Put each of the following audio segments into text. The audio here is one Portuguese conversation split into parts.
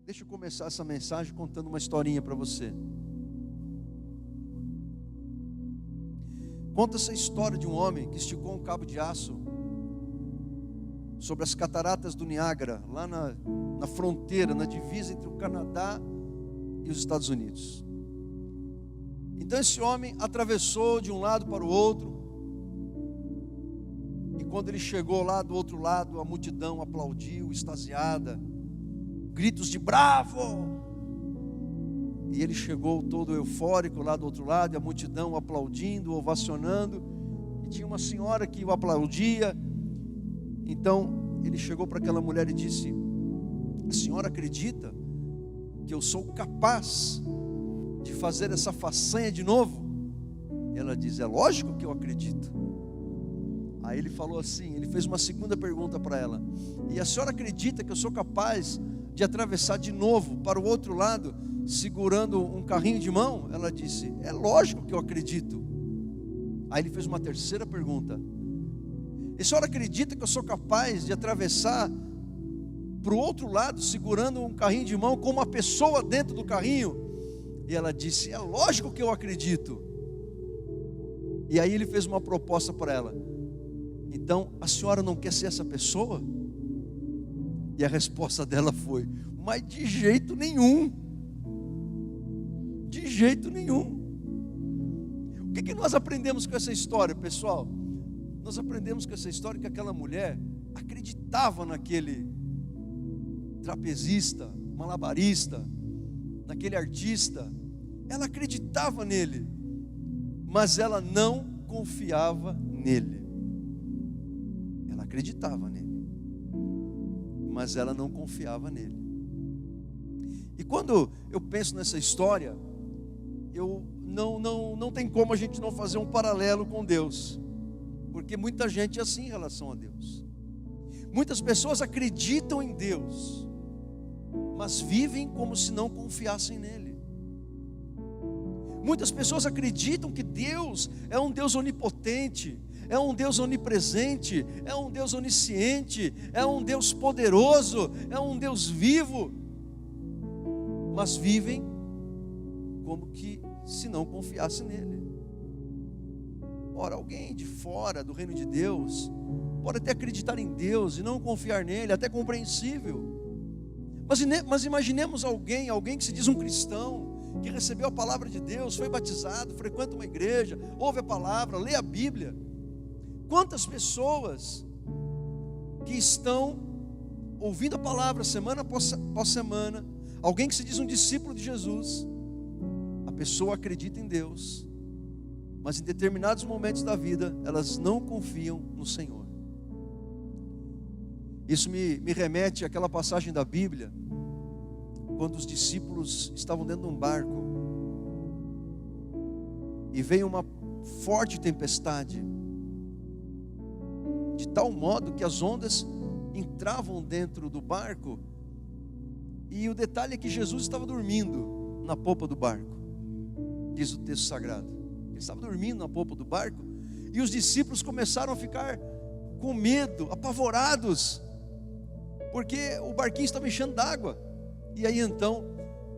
Deixa eu começar essa mensagem contando uma historinha para você. Conta essa história de um homem que esticou um cabo de aço sobre as cataratas do Niágara, lá na fronteira, na divisa entre o Canadá e os Estados Unidos. Então esse homem atravessou de um lado para o outro, e quando ele chegou lá do outro lado, a multidão aplaudiu, extasiada, gritos de bravo. E ele chegou todo eufórico lá do outro lado, e a multidão aplaudindo, ovacionando, e tinha uma senhora que o aplaudia. Então ele chegou para aquela mulher e disse: a senhora acredita que eu sou capaz de fazer essa façanha de novo? Ela diz: é lógico que eu acredito. Aí ele falou assim, ele fez uma segunda pergunta para ela: e a senhora acredita que eu sou capaz de atravessar de novo para o outro lado, segurando um carrinho de mão? Ela disse: é lógico que eu acredito. Aí ele fez uma terceira pergunta: e a senhora acredita que eu sou capaz de atravessar para o outro lado, segurando um carrinho de mão, com uma pessoa dentro do carrinho? E ela disse: é lógico que eu acredito. E aí ele fez uma proposta para ela: então a senhora não quer ser essa pessoa? E a resposta dela foi: mas de jeito nenhum. De jeito nenhum. O que nós aprendemos com essa história, pessoal? Nós aprendemos com essa história que aquela mulher acreditava naquele trapezista, malabarista, naquele artista. Ela acreditava nele, mas ela não confiava nele. Ela acreditava nele, mas ela não confiava nele. E quando eu penso nessa história, não tem como a gente não fazer um paralelo com Deus, porque muita gente é assim em relação a Deus. Muitas pessoas acreditam em Deus, mas vivem como se não confiassem nele. Muitas pessoas acreditam que Deus é um Deus onipotente, é um Deus onipresente, é um Deus onisciente, é um Deus poderoso, é um Deus vivo, mas vivem como que se não confiasse nele. Ora, alguém de fora do reino de Deus pode até acreditar em Deus e não confiar nele, até compreensível. Mas imaginemos alguém que se diz um cristão, que recebeu a palavra de Deus, foi batizado, frequenta uma igreja, ouve a palavra, lê a Bíblia. Quantas pessoas que estão ouvindo a palavra semana após semana, alguém que se diz um discípulo de Jesus, a pessoa acredita em Deus, mas em determinados momentos da vida, elas não confiam no Senhor. Isso me remete àquela passagem da Bíblia, quando os discípulos estavam dentro de um barco, e veio uma forte tempestade, de tal modo que as ondas entravam dentro do barco, e o detalhe é que Jesus estava dormindo na popa do barco, diz o texto sagrado. Ele estava dormindo na popa do barco, e os discípulos começaram a ficar com medo, apavorados, porque o barquinho estava enchendo d'água. E aí então,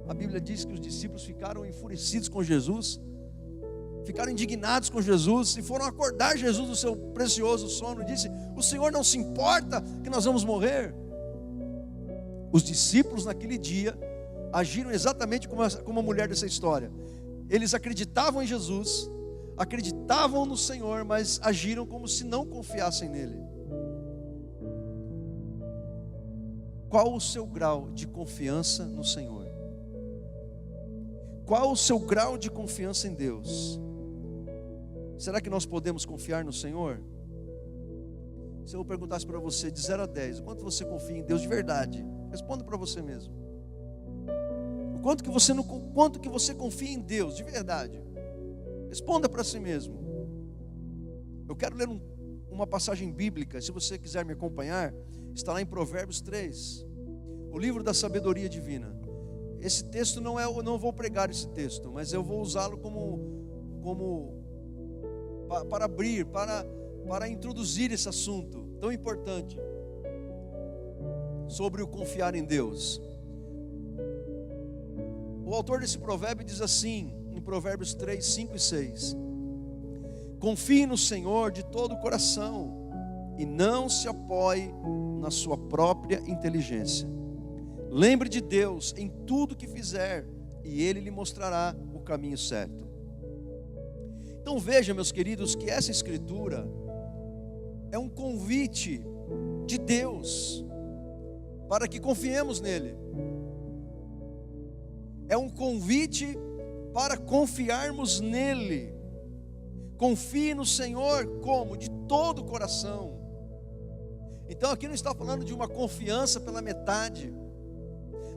a Bíblia diz que os discípulos ficaram enfurecidos com Jesus, ficaram indignados com Jesus, e foram acordar Jesus do seu precioso sono, e disse: o Senhor não se importa que nós vamos morrer? Os discípulos naquele dia agiram exatamente como a mulher dessa história. Eles acreditavam em Jesus, acreditavam no Senhor, mas agiram como se não confiassem nele. Qual o seu grau de confiança no Senhor? Qual o seu grau de confiança em Deus? Será que nós podemos confiar no Senhor? Se eu perguntasse para você de 0 a 10, o quanto você confia em Deus de verdade? Responda para você mesmo. O quanto que você confia em Deus de verdade? Responda para si mesmo. Eu quero ler uma passagem bíblica, se você quiser me acompanhar, está lá em Provérbios 3, o livro da sabedoria divina. Esse texto eu não vou pregar esse texto, mas eu vou usá-lo para abrir, para introduzir esse assunto tão importante sobre o confiar em Deus. O autor desse provérbio diz assim, em Provérbios 3, 5 e 6: confie no Senhor de todo o coração e não se apoie na sua própria inteligência. Lembre de Deus em tudo que fizer e Ele lhe mostrará o caminho certo. Então veja, meus queridos, que essa escritura é um convite de Deus para que confiemos nele. É um convite para confiarmos nele. Confie no Senhor como? De todo o coração. Então aqui não está falando de uma confiança pela metade.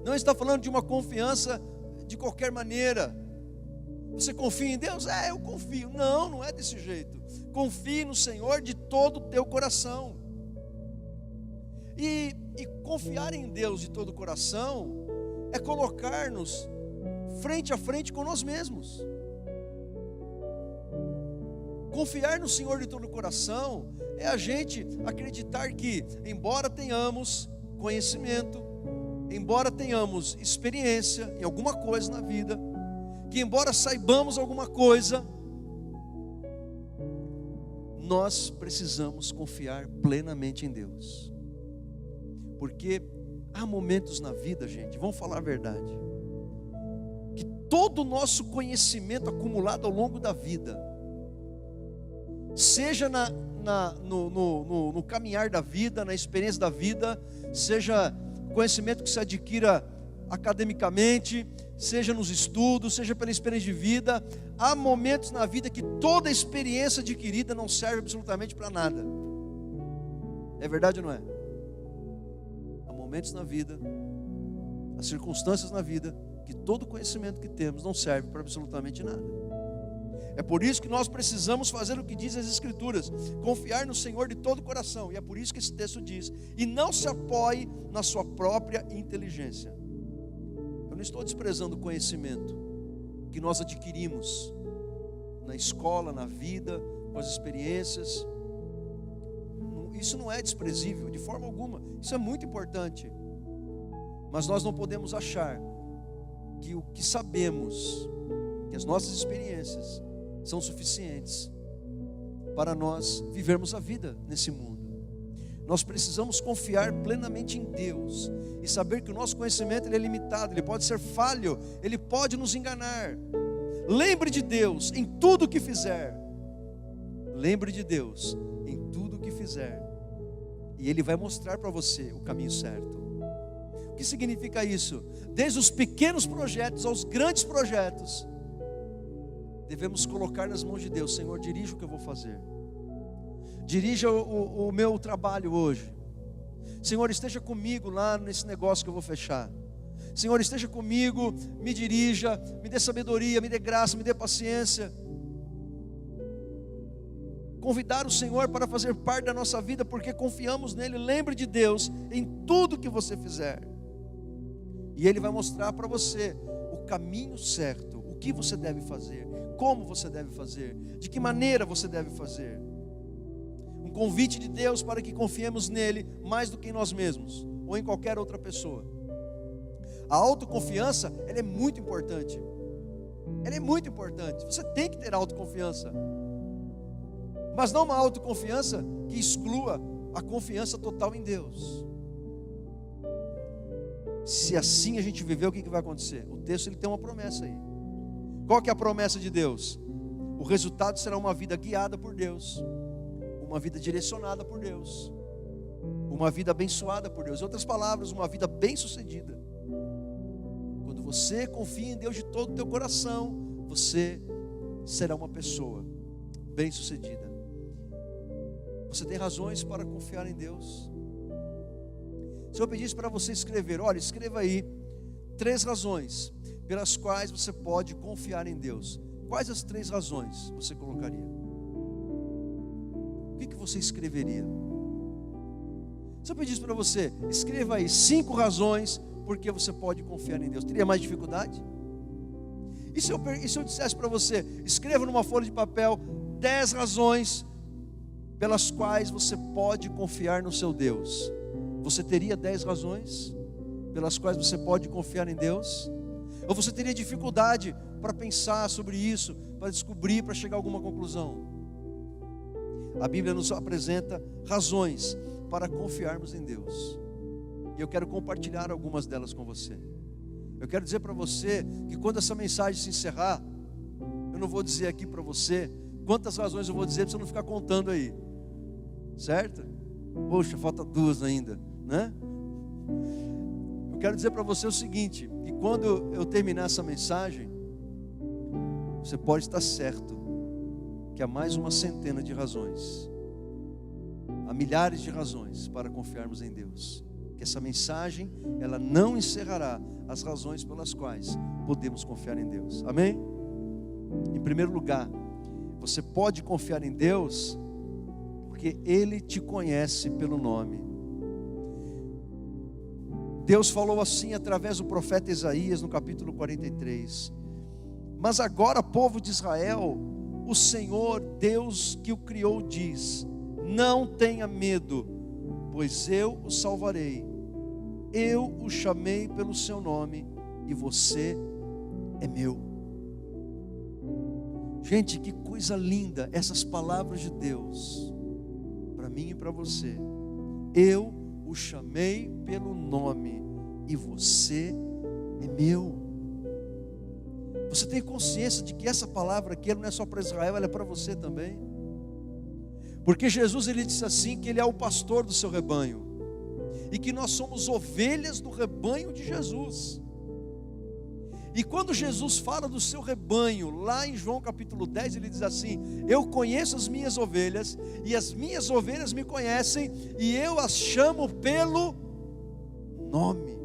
Não está falando de uma confiança de qualquer maneira. Você confia em Deus? Eu confio. Não, não é desse jeito. Confie no Senhor de todo o teu coração. E confiar em Deus de todo o coração é colocar-nos frente a frente com nós mesmos. Confiar no Senhor de todo o coração é a gente acreditar que, embora tenhamos conhecimento, embora tenhamos experiência em alguma coisa na vida, que embora saibamos alguma coisa, nós precisamos confiar plenamente em Deus. Porque há momentos na vida, gente, vamos falar a verdade, que todo o conhecimento acumulado ao longo da vida, seja no caminhar da vida, na experiência da vida, seja conhecimento que se adquira academicamente, seja nos estudos, seja pela experiência de vida, há momentos na vida que toda experiência adquirida não serve absolutamente para nada. É verdade ou não é? Há momentos na vida, há circunstâncias na vida, que todo conhecimento que temos não serve para absolutamente nada. É por isso que nós precisamos fazer o que diz as Escrituras, confiar no Senhor de todo o coração. E é por isso que esse texto diz: e não se apoie na sua própria inteligência. Eu não estou desprezando o conhecimento que nós adquirimos na escola, na vida, com as experiências. Isso não é desprezível de forma alguma, isso é muito importante. Mas nós não podemos achar que o que sabemos, que as nossas experiências são suficientes para nós vivermos a vida nesse mundo. Nós precisamos confiar plenamente em Deus e saber que o nosso conhecimento ele é limitado, ele pode ser falho, ele pode nos enganar. Lembre de Deus em tudo o que fizer. Lembre de Deus em tudo o que fizer, e Ele vai mostrar para você o caminho certo. O que significa isso? Desde os pequenos projetos aos grandes projetos, devemos colocar nas mãos de Deus. Senhor, dirija o que eu vou fazer, dirija o meu trabalho hoje. Senhor, esteja comigo lá nesse negócio que eu vou fechar. Senhor, esteja comigo, me dirija, me dê sabedoria, me dê graça, me dê paciência. Convidar o Senhor para fazer parte da nossa vida, porque confiamos nele. Lembre de Deus em tudo que você fizer, e Ele vai mostrar para você o caminho certo, o que você deve fazer, como você deve fazer, de que maneira você deve fazer. Um convite de Deus para que confiemos nele mais do que em nós mesmos ou em qualquer outra pessoa. A autoconfiança, ela é muito importante. Ela é muito importante. Você tem que ter autoconfiança, mas não uma autoconfiança que exclua a confiança total em Deus. Se assim a gente viver, o que vai acontecer? O texto ele tem uma promessa aí. Qual que é a promessa de Deus? O resultado será uma vida guiada por Deus, uma vida direcionada por Deus, uma vida abençoada por Deus. Em outras palavras, uma vida bem-sucedida. Quando você confia em Deus de todo o teu coração, você será uma pessoa bem-sucedida. Você tem razões para confiar em Deus. Se eu pedisse para você escrever, olha, escreva aí 3 razões pelas quais você pode confiar em Deus. Quais as 3 razões você colocaria? O que você escreveria? Se eu pedisse para você, escreva aí 5 razões porque você pode confiar em Deus, teria mais dificuldade? E se eu dissesse para você, escreva numa folha de papel 10 razões pelas quais você pode confiar no seu Deus? Você teria 10 razões pelas quais você pode confiar em Deus? Ou você teria dificuldade para pensar sobre isso, para descobrir, para chegar a alguma conclusão? A Bíblia nos apresenta razões para confiarmos em Deus. E eu quero compartilhar algumas delas com você. Eu quero dizer para você que quando essa mensagem se encerrar, eu não vou dizer aqui para você quantas razões eu vou dizer para você não ficar contando aí. Certo? Poxa, falta 2 ainda, né? Eu quero dizer para você o seguinte, que quando eu terminar essa mensagem, você pode estar certo que há mais uma centena de razões, há milhares de razões para confiarmos em Deus. Que essa mensagem, ela não encerrará as razões pelas quais podemos confiar em Deus. Amém? Em primeiro lugar, você pode confiar em Deus porque Ele te conhece pelo nome. Deus falou assim através do profeta Isaías no capítulo 43. Mas agora, povo de Israel, o Senhor, Deus que o criou, diz: não tenha medo, pois eu o salvarei. Eu o chamei pelo seu nome e você é meu. Gente, que coisa linda essas palavras de Deus para mim e para você. Eu o chamei pelo nome e você é meu. Você tem consciência de que essa palavra aqui não é só para Israel, ela é para você também? Porque Jesus, ele disse assim, que ele é o pastor do seu rebanho e que nós somos ovelhas do rebanho de Jesus. E quando Jesus fala do seu rebanho, lá em João capítulo 10, ele diz assim: eu conheço as minhas ovelhas, e as minhas ovelhas me conhecem, e eu as chamo pelo nome.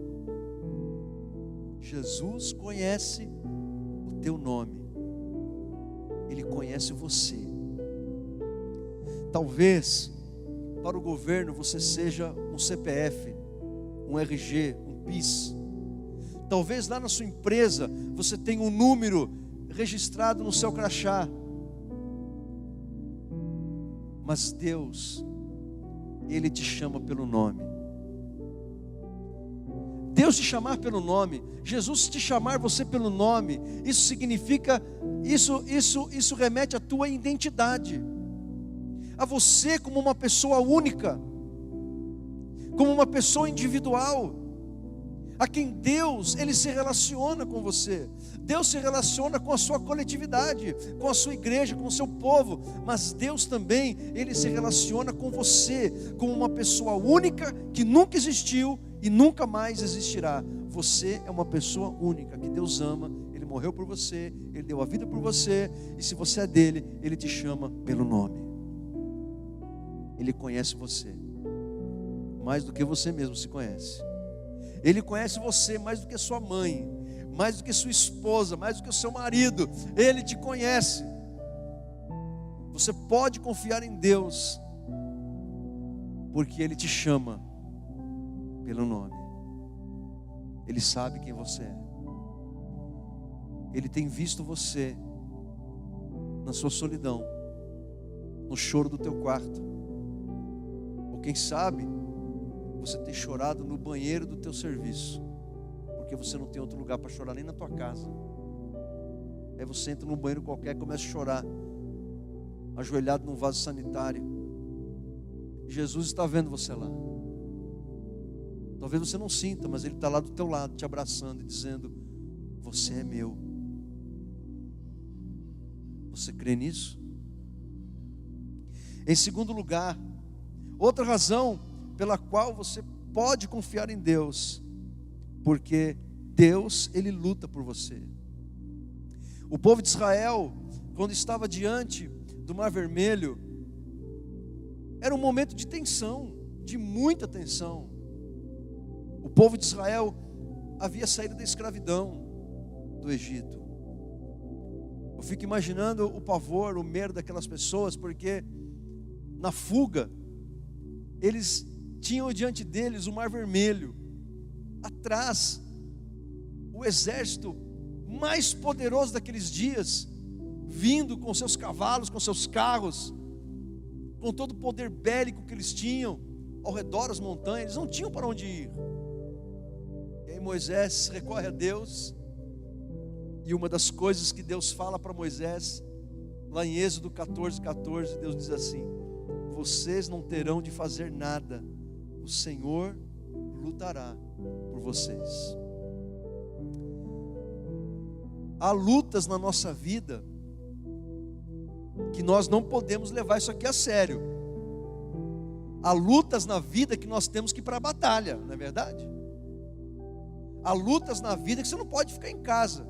Jesus conhece o teu nome, Ele conhece você. Talvez para o governo você seja um CPF, um RG, um PIS. Talvez lá na sua empresa você tenha um número registrado no seu crachá. Mas Deus, Ele te chama pelo nome. Deus te chamar pelo nome, Jesus te chamar você pelo nome, isso significa, isso remete à tua identidade, a você como uma pessoa única, como uma pessoa individual, a quem Deus, Ele se relaciona com você. Deus se relaciona com a sua coletividade, com a sua igreja, com o seu povo. Mas Deus também, Ele se relaciona com você, como uma pessoa única, que nunca existiu e nunca mais existirá. Você é uma pessoa única, que Deus ama. Ele morreu por você, Ele deu a vida por você. E se você é dele, Ele te chama pelo nome. Ele conhece você mais do que você mesmo se conhece. Ele conhece você mais do que sua mãe, mais do que sua esposa, mais do que o seu marido. Ele te conhece. Você pode confiar em Deus, porque Ele te chama pelo nome. Ele sabe quem você é. Ele tem visto você na sua solidão, no choro do teu quarto. Ou quem sabe você tem chorado no banheiro do teu serviço, porque você não tem outro lugar para chorar nem na tua casa. Aí você entra num banheiro qualquer e começa a chorar, ajoelhado num vaso sanitário. Jesus está vendo você lá. Talvez você não sinta, mas Ele está lá do teu lado, te abraçando e dizendo: você é meu. Você crê nisso? Em segundo lugar, outra razão pela qual você pode confiar em Deus, porque Deus, Ele luta por você. O povo de Israel, quando estava diante do Mar Vermelho, era um momento de tensão, de muita tensão. O povo de Israel havia saído da escravidão do Egito. Eu fico imaginando o pavor, o medo daquelas pessoas, porque na fuga, eles tinham diante deles o Mar Vermelho, atrás o exército mais poderoso daqueles dias, vindo com seus cavalos, com seus carros, com todo o poder bélico que eles tinham, ao redor das montanhas. Eles não tinham para onde ir. E aí Moisés recorre a Deus E uma das coisas que Deus fala para Moisés, lá em Êxodo 14:14, Deus diz assim: vocês não terão de fazer nada, o Senhor lutará por vocês. Há lutas na nossa vida que nós não podemos levar isso aqui a sério. Há lutas na vida que nós temos que ir para a batalha, não é verdade? Há lutas na vida que você não pode ficar em casa,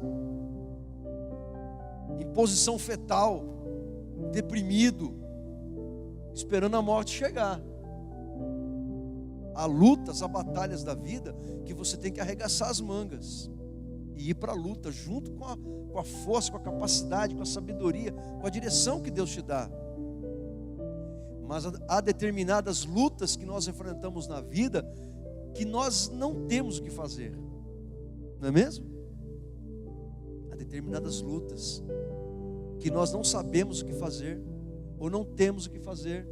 em posição fetal, deprimido, esperando a morte chegar. Há lutas, há batalhas da vida que você tem que arregaçar as mangas e ir para a luta, junto com a força, com a capacidade, com a sabedoria, com a direção que Deus te dá. Mas há determinadas lutas que nós enfrentamos na vida que nós não temos o que fazer, não é mesmo? Há determinadas lutas que nós não sabemos o que fazer, ou não temos o que fazer.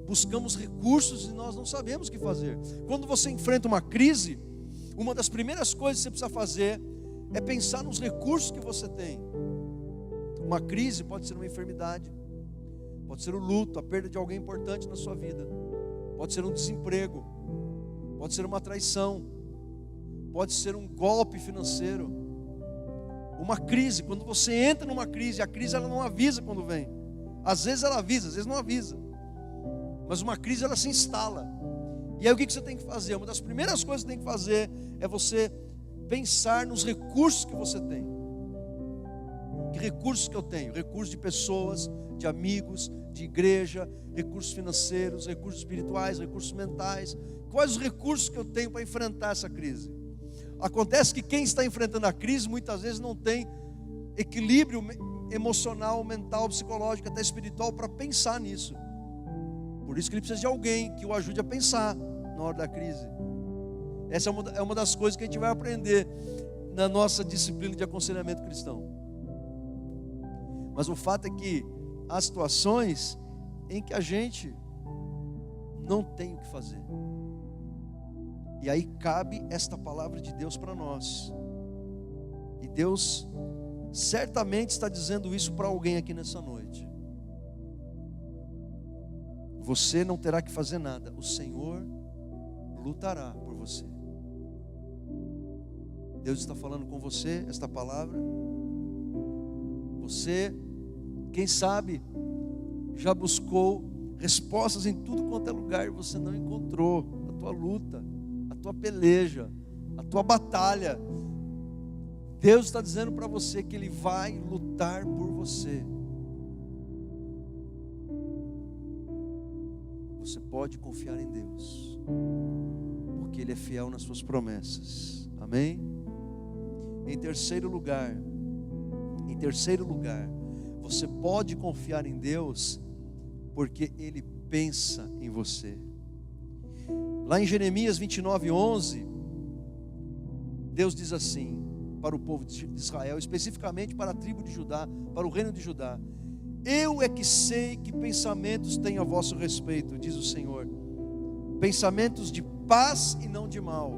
Buscamos recursos e nós não sabemos o que fazer. Quando você enfrenta uma crise, uma das primeiras coisas que você precisa fazer é pensar nos recursos que você tem. Uma crise pode ser uma enfermidade, pode ser o luto, a perda de alguém importante na sua vida, pode ser um desemprego, pode ser uma traição, pode ser um golpe financeiro. Uma crise, quando você entra numa crise, a crise ela não avisa quando vem. Às vezes ela avisa, às vezes não avisa. Mas uma crise ela se instala. E aí o que você tem que fazer? Uma das primeiras coisas que você tem que fazer é você pensar nos recursos que você tem. Que recursos que eu tenho? Recursos de pessoas, de amigos, de igreja, recursos financeiros, recursos espirituais, recursos mentais. Quais os recursos que eu tenho para enfrentar essa crise? Acontece que quem está enfrentando a crise muitas vezes não tem equilíbrio emocional, mental, psicológico, até espiritual para pensar nisso. Por isso que ele precisa de alguém que o ajude a pensar na hora da crise. Essa é uma das coisas que a gente vai aprender na nossa disciplina de aconselhamento cristão. Mas o fato é que há situações em que a gente não tem o que fazer. E aí cabe esta palavra de Deus para nós. E Deus certamente está dizendo isso para alguém aqui nessa noite. Você não terá que fazer nada, o Senhor lutará por você. Deus está falando com você esta palavra. Você, quem sabe, já buscou respostas em tudo quanto é lugar e você não encontrou. A tua luta, a tua peleja, a tua batalha. Deus está dizendo para você que Ele vai lutar por você. Você pode confiar em Deus, porque Ele é fiel nas suas promessas. Amém? Em terceiro lugar, você pode confiar em Deus, porque Ele pensa em você. Lá em Jeremias 29:11, Deus diz assim para o povo de Israel, especificamente para a tribo de Judá, para o reino de Judá: eu é que sei que pensamentos tenho a vosso respeito, diz o Senhor, pensamentos de paz e não de mal.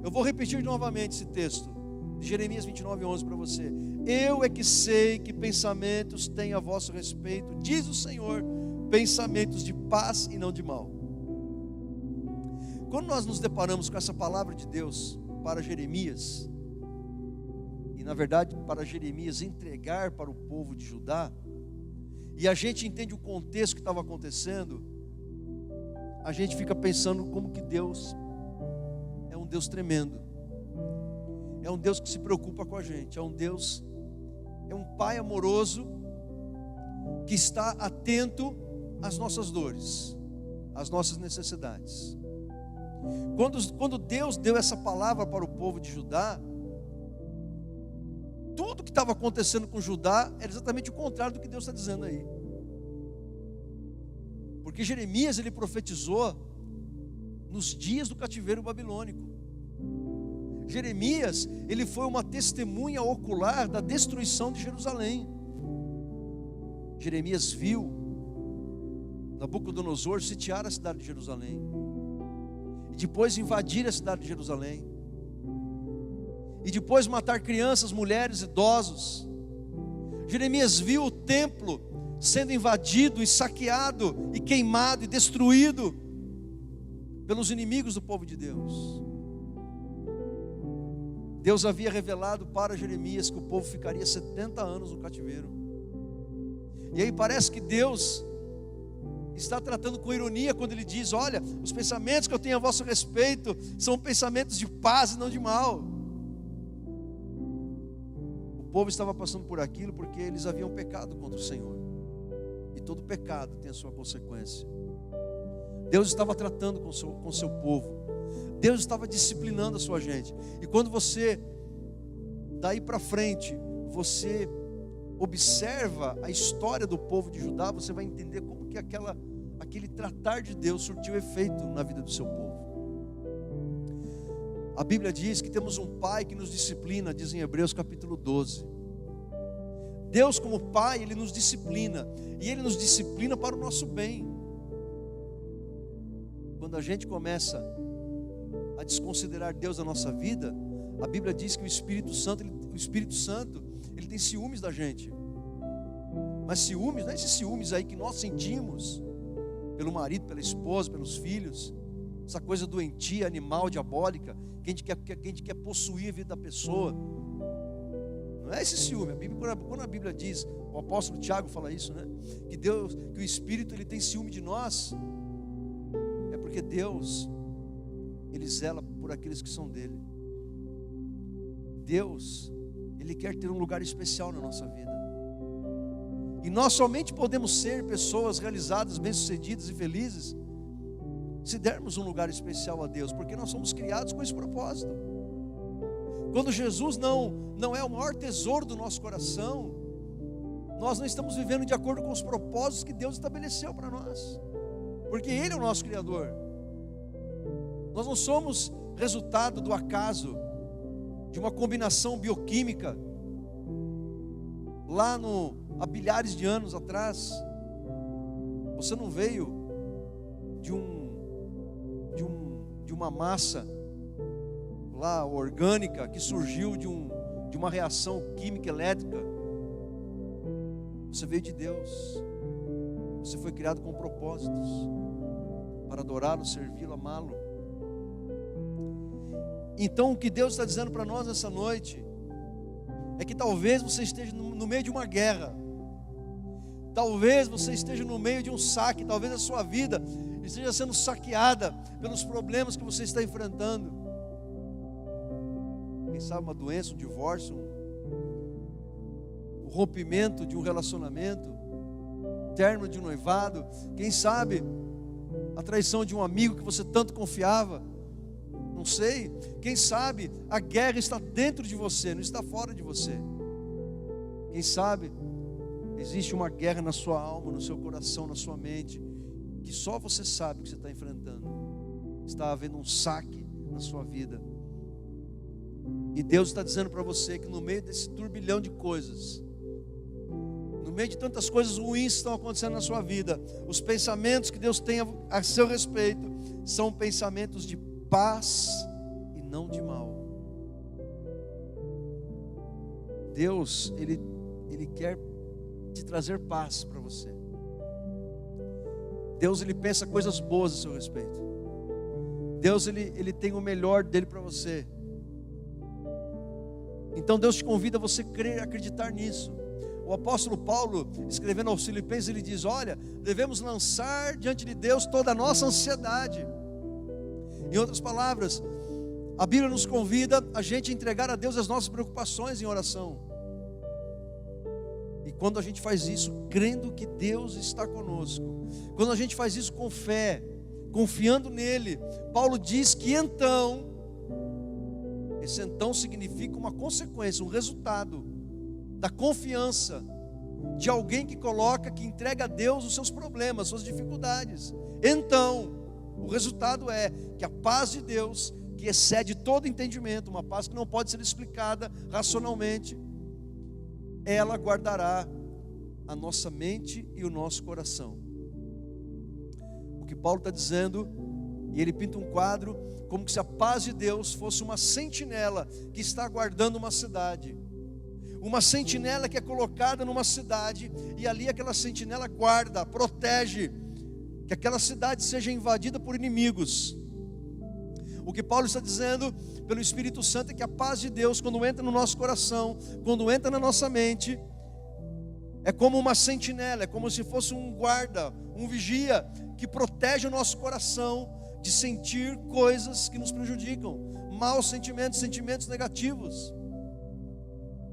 Eu vou repetir novamente esse texto de Jeremias 29:11 para você. Eu é que sei que pensamentos tenho a vosso respeito, diz o Senhor, pensamentos de paz e não de mal. Quando nós nos deparamos com essa palavra de Deus para Jeremias, e na verdade para Jeremias entregar para o povo de Judá, e a gente entende o contexto que estava acontecendo, a gente fica pensando como que Deus é um Deus tremendo, é um Deus que se preocupa com a gente, é um Pai amoroso que está atento às nossas dores, às nossas necessidades. Quando Deus deu essa palavra para o povo de Judá, tudo que estava acontecendo com Judá era exatamente o contrário do que Deus está dizendo aí. Porque Jeremias, ele profetizou nos dias do cativeiro babilônico. Jeremias, ele foi uma testemunha ocular da destruição de Jerusalém. Jeremias viu Nabucodonosor sitiar a cidade de Jerusalém, e depois invadir a cidade de Jerusalém. e depois matar crianças, mulheres, idosos. Jeremias viu o templo sendo invadido e saqueado e queimado e destruído pelos inimigos do povo de Deus. Deus havia revelado para Jeremias que o povo ficaria 70 anos no cativeiro. E aí parece que Deus está tratando com ironia quando Ele diz: olha, os pensamentos que eu tenho a vosso respeito são pensamentos de paz e não de mal. O povo estava passando por aquilo porque eles haviam pecado contra o Senhor, e todo pecado tem a sua consequência. Deus estava tratando com o seu povo, Deus estava disciplinando a sua gente. E quando você, daí para frente, você observa a história do povo de Judá, você vai entender como que aquele tratar de Deus surtiu efeito na vida do seu povo. A Bíblia diz que temos um Pai que nos disciplina, diz em Hebreus capítulo 12. Deus, como Pai, Ele nos disciplina, e Ele nos disciplina para o nosso bem. Quando a gente começa a desconsiderar Deus na nossa vida, a Bíblia diz que o Espírito Santo, ele tem ciúmes da gente. Mas ciúmes, não é esses ciúmes aí que nós sentimos pelo marido, pela esposa, pelos filhos, essa coisa doentia, animal, diabólica, que a gente quer possuir a vida da pessoa. Não é esse ciúme. Quando a Bíblia diz, o apóstolo Tiago fala isso, né? Que o Espírito, ele tem ciúme de nós, é porque Deus, Ele zela por aqueles que são dele. Deus, Ele quer ter um lugar especial na nossa vida. E nós somente podemos ser pessoas realizadas, bem-sucedidas e felizes se dermos um lugar especial a Deus, porque nós somos criados com esse propósito. Quando Jesus não é o maior tesouro do nosso coração, nós não estamos vivendo de acordo com os propósitos que Deus estabeleceu para nós, porque Ele é o nosso Criador. Nós não somos resultado do acaso, de uma combinação bioquímica lá há bilhares de anos atrás. Você não veio de uma massa lá orgânica que surgiu de uma reação química elétrica. Você veio de Deus. Você foi criado com propósitos para adorá-lo, servi-lo, amá-lo. Então o que Deus está dizendo para nós nessa noite é que talvez você esteja no meio de uma guerra, talvez você esteja no meio de um saque, talvez a sua vida esteja sendo saqueada pelos problemas que você está enfrentando. Quem sabe uma doença, um divórcio, o rompimento de um relacionamento, término de um noivado, quem sabe a traição de um amigo que você tanto confiava. Não sei, quem sabe a guerra está dentro de você, não está fora de você. Quem sabe existe uma guerra na sua alma, no seu coração, na sua mente, que só você sabe que você está enfrentando. Está havendo um saque na sua vida. E Deus está dizendo para você que no meio desse turbilhão de coisas, no meio de tantas coisas ruins que estão acontecendo na sua vida, os pensamentos que Deus tem a seu respeito são pensamentos de paz e não de mal. Deus, Ele quer te trazer paz para você. Deus, Ele pensa coisas boas a seu respeito. Deus, Ele tem o melhor dele para você. Então Deus te convida a você crer e acreditar nisso. O apóstolo Paulo, escrevendo aos Filipenses, ele diz: olha, devemos lançar diante de Deus toda a nossa ansiedade. Em outras palavras, a Bíblia nos convida a gente entregar a Deus as nossas preocupações em oração. E quando a gente faz isso, crendo que Deus está conosco, quando a gente faz isso com fé, confiando nele, Paulo diz que então, esse então significa uma consequência, um resultado da confiança de alguém que entrega a Deus os seus problemas, suas dificuldades. Então, o resultado é que a paz de Deus, que excede todo entendimento, uma paz que não pode ser explicada racionalmente, ela guardará a nossa mente e o nosso coração. O que Paulo está dizendo E ele pinta um quadro como se a paz de Deus fosse uma sentinela que está guardando uma cidade. Uma sentinela que é colocada numa cidade, e ali aquela sentinela guarda, protege, que aquela cidade seja invadida por inimigos. O que Paulo está dizendo pelo Espírito Santo é que a paz de Deus, quando entra no nosso coração, quando entra na nossa mente, é como uma sentinela, é como se fosse um guarda, um vigia, que protege o nosso coração de sentir coisas que nos prejudicam, maus sentimentos, sentimentos negativos.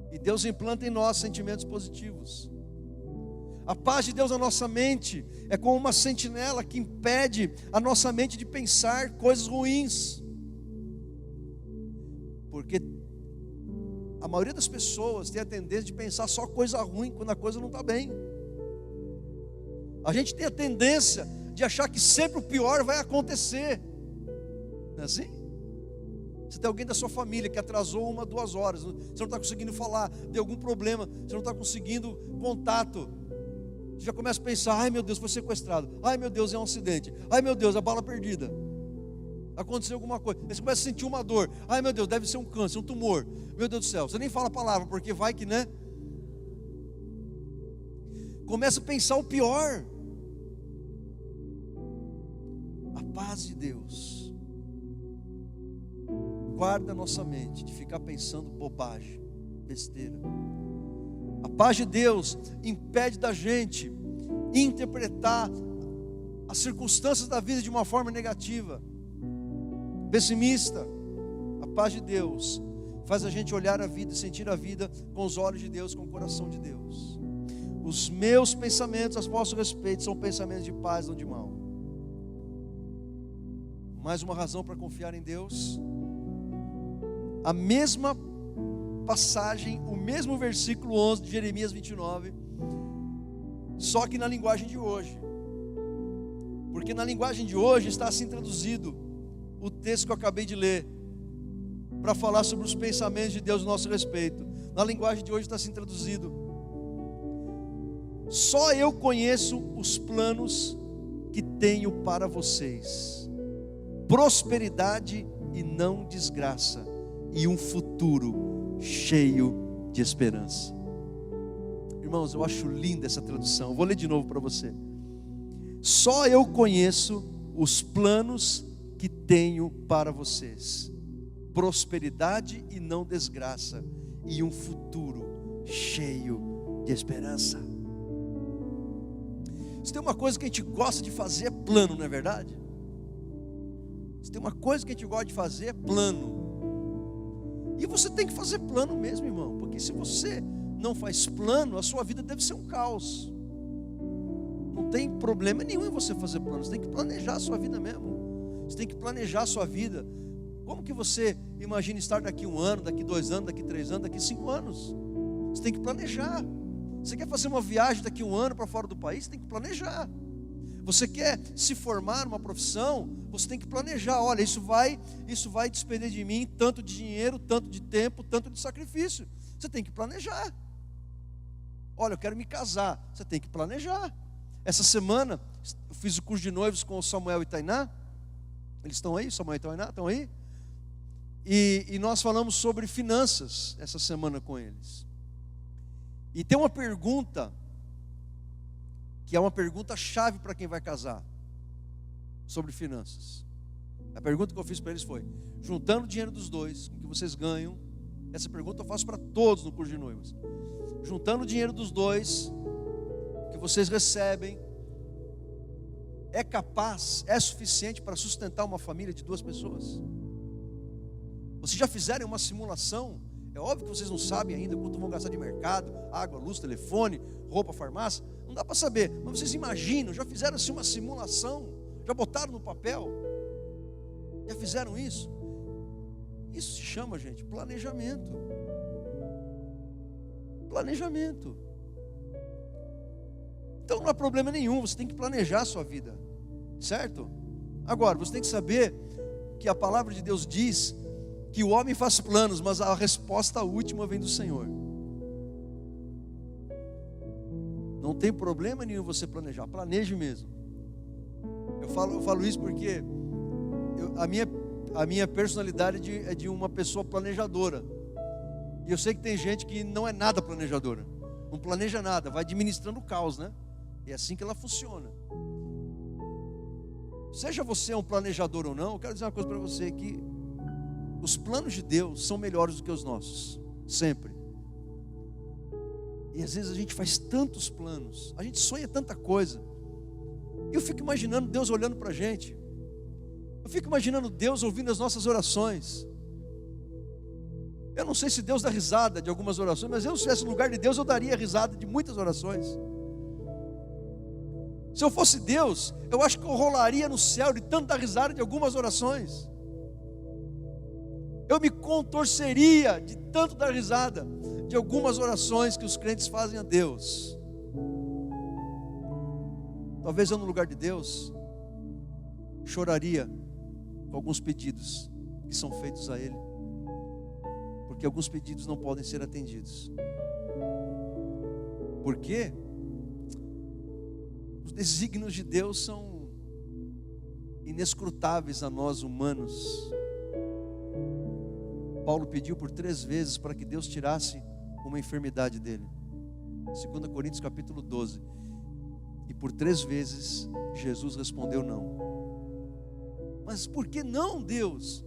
E Deus implanta em nós sentimentos positivos. A paz de Deus na nossa mente é como uma sentinela que impede a nossa mente de pensar coisas ruins. Porque a maioria das pessoas tem a tendência de pensar só coisa ruim quando a coisa não está bem. A gente tem a tendência de achar que sempre o pior vai acontecer. Não é assim? Você tem alguém da sua família que atrasou 1, 2 horas, você não está conseguindo falar, deu algum problema, você não está conseguindo contato. Você já começa a pensar: ai meu Deus, foi sequestrado, ai meu Deus, é um acidente, ai meu Deus, a bala perdida, aconteceu alguma coisa. Aí você começa a sentir uma dor: ai meu Deus, deve ser um câncer, um tumor, meu Deus do céu. Você nem fala a palavra, porque vai que, né? Começa a pensar o pior. A paz de Deus guarda a nossa mente de ficar pensando bobagem, besteira. A paz de Deus impede da gente interpretar as circunstâncias da vida de uma forma negativa, pessimista. A paz de Deus faz a gente olhar a vida e sentir a vida com os olhos de Deus, com o coração de Deus. Os meus pensamentos a vosso respeito são pensamentos de paz, não de mal. Mais uma razão para confiar em Deus. A mesma passagem, o mesmo versículo 11 de Jeremias 29, só que na linguagem de hoje. Porque na linguagem de hoje está assim traduzido o texto que eu acabei de ler, para falar sobre os pensamentos de Deus a nosso respeito. Na linguagem de hoje está assim traduzido: só eu conheço os planos que tenho para vocês, prosperidade e não desgraça, e um futuro cheio de esperança. Irmãos, eu acho linda essa tradução. Eu vou ler de novo para você. Só eu conheço os planos que tenho para vocês, prosperidade e não desgraça, e um futuro cheio de esperança. Se tem uma coisa que a gente gosta de fazer é plano, não é verdade? Se tem uma coisa que a gente gosta de fazer é plano. E você tem que fazer plano mesmo, irmão, porque se você não faz plano, a sua vida deve ser um caos. Não tem problema nenhum em você fazer plano. Você tem que planejar a sua vida mesmo. Você tem que planejar a sua vida. Como que você imagina estar daqui 1 ano, daqui 2 anos, daqui 3 anos, daqui 5 anos? Você tem que planejar. Você quer fazer uma viagem daqui 1 ano para fora do país? Você tem que planejar. Você quer se formar numa profissão? Você tem que planejar. Olha, isso vai despender de mim tanto de dinheiro, tanto de tempo, tanto de sacrifício. Você tem que planejar. Olha, eu quero me casar. Você tem que planejar. Essa semana eu fiz o curso de noivos com o Samuel e Tainá. Eles estão aí? Samuel e Tainá estão aí? E nós falamos sobre finanças essa semana com eles. E tem uma pergunta que é uma pergunta chave para quem vai casar, sobre finanças. A pergunta que eu fiz para eles foi: juntando o dinheiro dos dois, com o que vocês ganham, essa pergunta eu faço para todos no curso de noivos. Juntando o dinheiro dos dois, que vocês recebem, é capaz, é suficiente para sustentar uma família de 2 pessoas? Vocês já fizeram uma simulação? É óbvio que vocês não sabem ainda quanto vão gastar de mercado, água, luz, telefone, roupa, farmácia. Não dá para saber, mas vocês imaginam, já fizeram assim uma simulação? Já botaram no papel? Já fizeram isso? Isso se chama, gente, planejamento. Planejamento. Então não há problema nenhum, você tem que planejar a sua vida, certo? Agora, você tem que saber que a palavra de Deus diz que o homem faz planos, mas a resposta última vem do Senhor. Não tem problema nenhum você planejar, planeje mesmo. Eu falo isso porque a minha personalidade é de uma pessoa planejadora. E eu sei que tem gente que não é nada planejadora, não planeja nada, vai administrando o caos, né? É assim que ela funciona. Seja você um planejador ou não, eu quero dizer uma coisa para você, que os planos de Deus são melhores do que os nossos, sempre. E às vezes a gente faz tantos planos, a gente sonha tanta coisa, e eu fico imaginando Deus olhando para a gente, eu fico imaginando Deus ouvindo as nossas orações. Eu não sei se Deus dá risada de algumas orações, mas eu, se estivesse no lugar de Deus, eu daria risada de muitas orações. Se eu fosse Deus, eu acho que eu rolaria no céu de tanto dar risada de algumas orações. Eu me contorceria de tanto dar risada de algumas orações que os crentes fazem a Deus. Talvez eu, no lugar de Deus, choraria com alguns pedidos que são feitos a Ele, porque alguns pedidos não podem ser atendidos. Por quê? Os desígnios de Deus são inescrutáveis a nós humanos. Paulo pediu por 3 vezes para que Deus tirasse uma enfermidade dele. 2 Coríntios capítulo 12. E por 3 vezes Jesus respondeu não. Mas por que não, Deus?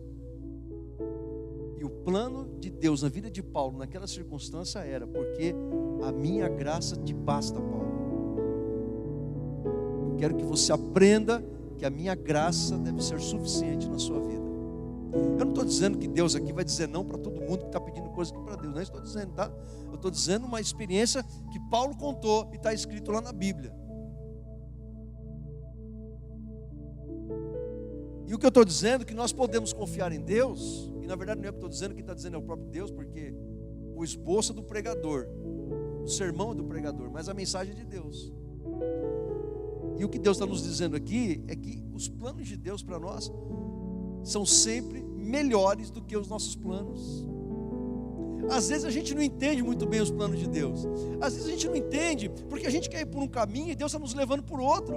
E o plano de Deus na vida de Paulo naquela circunstância era: porque a minha graça te basta, Paulo. Eu quero que você aprenda que a minha graça deve ser suficiente na sua vida. Eu não estou dizendo que Deus aqui vai dizer não para todo mundo que está pedindo coisa aqui para Deus. Não estou dizendo, tá? Eu estou dizendo uma experiência que Paulo contou e está escrito lá na Bíblia. E o que eu estou dizendo é que nós podemos confiar em Deus. E na verdade não é o que eu estou dizendo, quem está dizendo é o próprio Deus, porque o esboço é do pregador, o sermão é do pregador, mas a mensagem é de Deus. E o que Deus está nos dizendo aqui é que os planos de Deus para nós são sempre melhores do que os nossos planos. Às vezes a gente não entende muito bem os planos de Deus. Às vezes a gente não entende porque a gente quer ir por um caminho e Deus está nos levando por outro.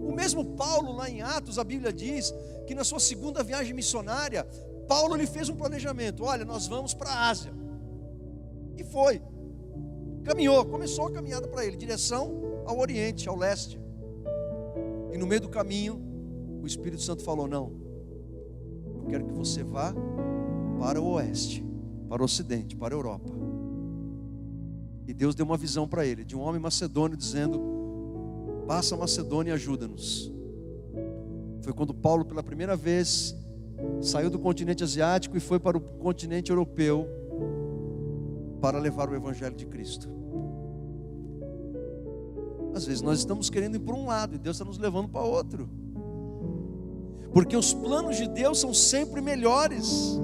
O mesmo Paulo lá em Atos, a Bíblia diz que na sua segunda viagem missionária, Paulo ele fez um planejamento. Olha, nós vamos para a Ásia. E foi. Caminhou, começou a caminhada para ele, direção ao Oriente, ao leste. E no meio do caminho, o Espírito Santo falou: não, eu quero que você vá para o oeste, para o ocidente, para a Europa. E Deus deu uma visão para ele, de um homem macedônio, dizendo: passa a Macedônia e ajuda-nos. Foi quando Paulo pela primeira vez saiu do continente asiático e foi para o continente europeu para levar o Evangelho de Cristo. Às vezes nós estamos querendo ir para um lado e Deus está nos levando para outro, porque os planos de Deus são sempre melhores.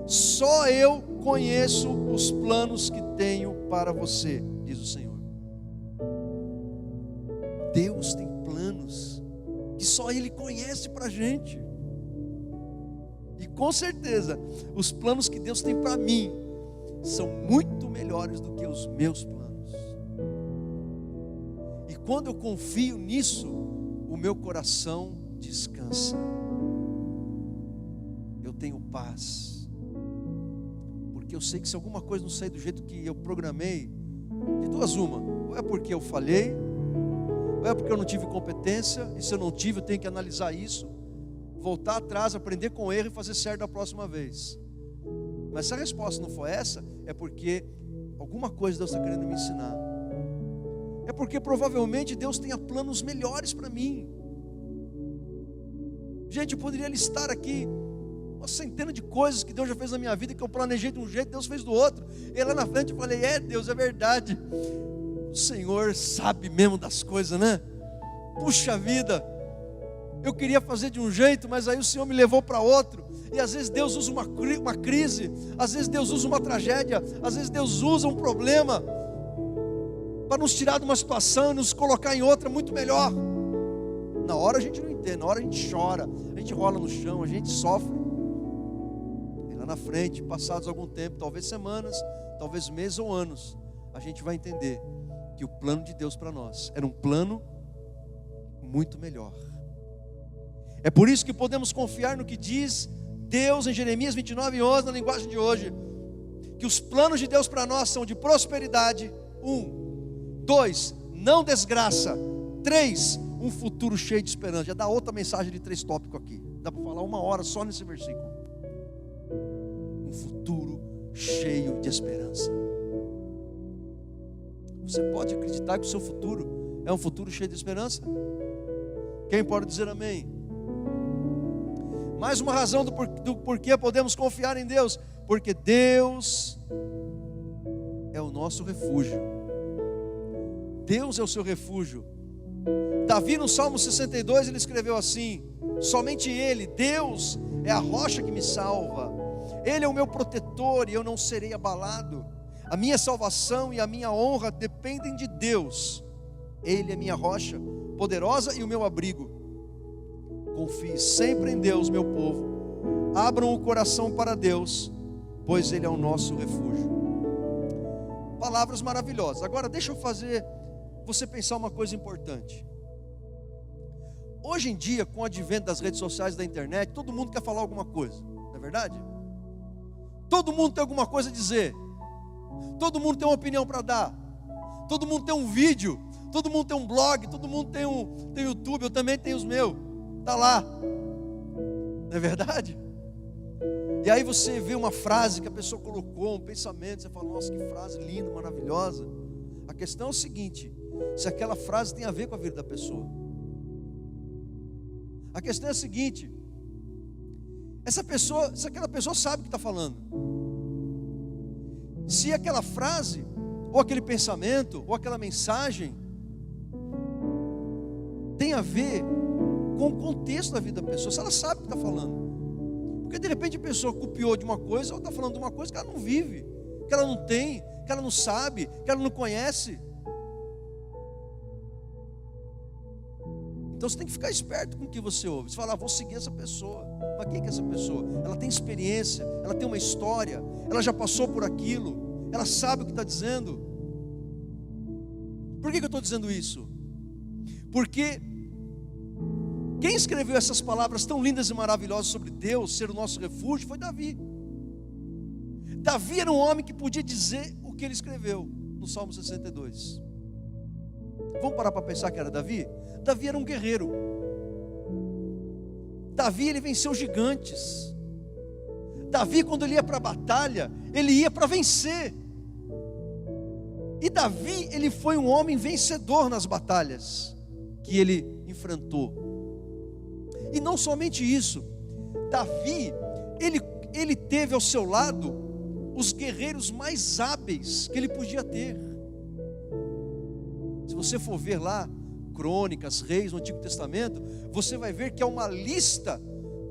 Só eu conheço os planos que tenho para você, diz o Senhor. Deus tem planos que só Ele conhece para a gente. E com certeza, os planos que Deus tem para mim são muito melhores do que os meus planos. E quando eu confio nisso, o meu coração descansa. Eu tenho paz. Porque eu sei que se alguma coisa não sair do jeito que eu programei, de duas uma: ou é porque eu falhei, ou é porque eu não tive competência. E se eu não tive, eu tenho que analisar isso, voltar atrás, aprender com o erro e fazer certo da próxima vez. Mas se a resposta não for essa, é porque alguma coisa Deus está querendo me ensinar. É porque provavelmente Deus tenha planos melhores para mim. Gente, eu poderia listar aqui uma centena de coisas que Deus já fez na minha vida, que eu planejei de um jeito, Deus fez do outro. E lá na frente eu falei: é Deus, é verdade. O Senhor sabe mesmo das coisas, né? Puxa vida, eu queria fazer de um jeito, mas aí o Senhor me levou para outro. E às vezes Deus usa uma crise, às vezes Deus usa uma tragédia, às vezes Deus usa um problema para nos tirar de uma situação e nos colocar em outra muito melhor. Na hora a gente não entende, na hora a gente chora, a gente rola no chão, a gente sofre. E lá na frente, passados algum tempo, talvez semanas, talvez meses ou anos, a gente vai entender que o plano de Deus para nós era um plano muito melhor. É por isso que podemos confiar no que diz Deus em Jeremias 29:11, na linguagem de hoje, que os planos de Deus para nós são de prosperidade, 1, 2, não desgraça, 3, um futuro cheio de esperança. Já dá outra mensagem de 3 tópicos aqui, dá para falar 1 hora só nesse versículo. Um futuro cheio de esperança. Você pode acreditar que o seu futuro é um futuro cheio de esperança? Quem pode dizer amém? Mais uma razão do porquê podemos confiar em Deus, porque Deus é o nosso refúgio. Deus é o seu refúgio. Davi no Salmo 62 ele escreveu assim: somente Ele, Deus, é a rocha que me salva. Ele é o meu protetor e eu não serei abalado. A minha salvação e a minha honra dependem de Deus. Ele é minha rocha poderosa e o meu abrigo. Confie sempre em Deus, meu povo. Abram o coração para Deus, pois Ele é o nosso refúgio. Palavras maravilhosas. Agora deixa eu fazer você pensar uma coisa importante. Hoje em dia, com o advento das redes sociais e da internet, todo mundo quer falar alguma coisa, não é verdade? Todo mundo tem alguma coisa a dizer. Todo mundo tem uma opinião para dar. Todo mundo tem um vídeo. Todo mundo tem um blog. Todo mundo tem YouTube. Eu também tenho os meus. Está lá. Não é verdade? E aí você vê uma frase que a pessoa colocou, um pensamento. Você fala, nossa, que frase linda, maravilhosa. A questão é o seguinte: se aquela frase tem a ver com a vida da pessoa. A questão é a seguinte: se aquela pessoa sabe o que está falando. Se aquela frase, ou aquele pensamento, ou aquela mensagem tem a ver com o contexto da vida da pessoa, se ela sabe o que está falando. Porque de repente a pessoa copiou de uma coisa, ou está falando de uma coisa que ela não vive, que ela não tem, que ela não sabe, que ela não conhece. Então você tem que ficar esperto com o que você ouve. Você fala, vou seguir essa pessoa. Mas quem que é essa pessoa? Ela tem experiência, ela tem uma história, ela já passou por aquilo, ela sabe o que está dizendo. Por que eu estou dizendo isso? Porque quem escreveu essas palavras tão lindas e maravilhosas sobre Deus ser o nosso refúgio foi Davi. Davi era um homem que podia dizer o que ele escreveu no Salmo 62. Vamos parar para pensar que era Davi? Davi era um guerreiro. Davi, ele venceu gigantes. Davi, quando ele ia para a batalha, ele ia para vencer. E Davi, ele foi um homem vencedor nas batalhas que ele enfrentou. E não somente isso, Davi, ele teve ao seu lado os guerreiros mais hábeis que ele podia ter. Se você for ver lá Crônicas, Reis no Antigo Testamento, você vai ver que é uma lista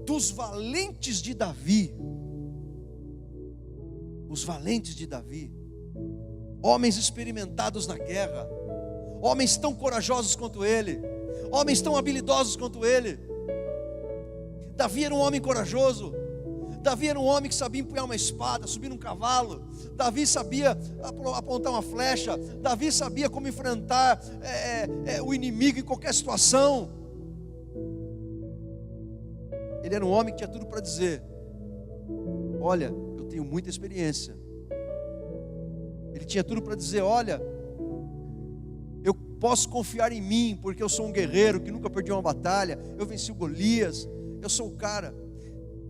dos valentes de Davi. Os valentes de Davi, homens experimentados na guerra, homens tão corajosos quanto ele, homens tão habilidosos quanto ele. Davi era um homem corajoso. Davi era um homem que sabia empunhar uma espada, subir num cavalo. Davi sabia apontar uma flecha. Davi sabia como enfrentar o inimigo em qualquer situação. Ele era um homem que tinha tudo para dizer: olha, eu tenho muita experiência. Ele tinha tudo para dizer: olha, eu posso confiar em mim, porque eu sou um guerreiro que nunca perdi uma batalha. Eu venci o Golias, eu sou o cara.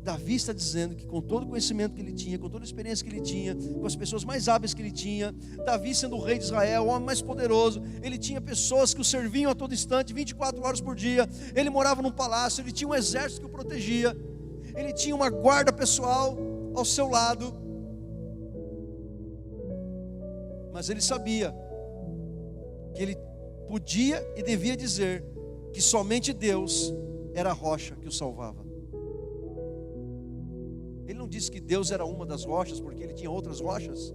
Davi está dizendo que com todo o conhecimento que ele tinha, com toda a experiência que ele tinha, com as pessoas mais hábeis que ele tinha, Davi sendo o rei de Israel, o homem mais poderoso, ele tinha pessoas que o serviam a todo instante, 24 horas por dia. Ele morava num palácio, ele tinha um exército que o protegia, ele tinha uma guarda pessoal ao seu lado. Mas ele sabia que ele podia e devia dizer que somente Deus era a rocha que o salvava. Ele não disse que Deus era uma das rochas, porque ele tinha outras rochas,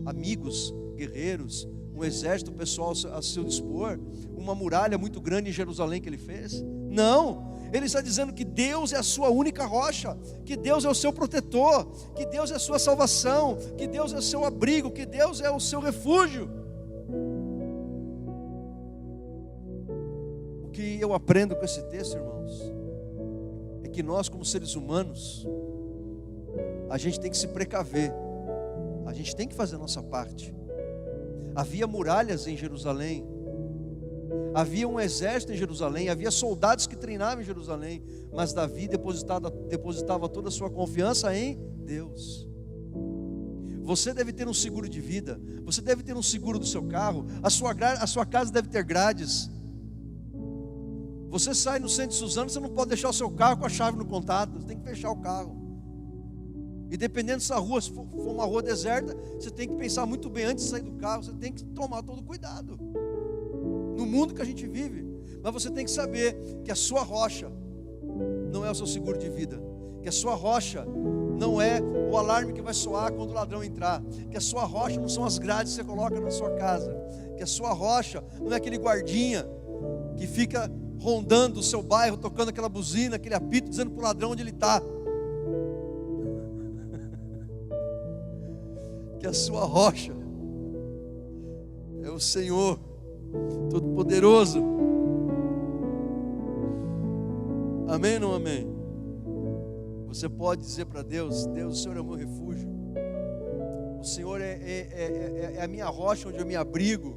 amigos, guerreiros, um exército pessoal a seu dispor, uma muralha muito grande em Jerusalém que ele fez. Não, ele está dizendo que Deus é a sua única rocha, que Deus é o seu protetor, que Deus é a sua salvação, que Deus é o seu abrigo, que Deus é o seu refúgio. O que eu aprendo com esse texto, irmãos, que nós, como seres humanos, a gente tem que se precaver, a gente tem que fazer a nossa parte. Havia muralhas em Jerusalém, havia um exército em Jerusalém, havia soldados que treinavam em Jerusalém, mas Davi depositava toda a sua confiança em Deus. Você deve ter um seguro de vida, você deve ter um seguro do seu carro, a sua casa deve ter grades. Você sai no centro de Suzano, você não pode deixar o seu carro com a chave no contato, você tem que fechar o carro. E dependendo se a rua for uma rua deserta, você tem que pensar muito bem antes de sair do carro, você tem que tomar todo cuidado. No mundo que a gente vive, mas você tem que saber que a sua rocha não é o seu seguro de vida, que a sua rocha não é o alarme que vai soar quando o ladrão entrar, que a sua rocha não são as grades que você coloca na sua casa, que a sua rocha não é aquele guardinha que fica rondando o seu bairro, tocando aquela buzina, aquele apito, dizendo para o ladrão onde ele está. Que a sua rocha é o Senhor Todo-Poderoso. Amém ou não amém? Você pode dizer para Deus: Deus, o Senhor é o meu refúgio, o Senhor é a minha rocha onde eu me abrigo,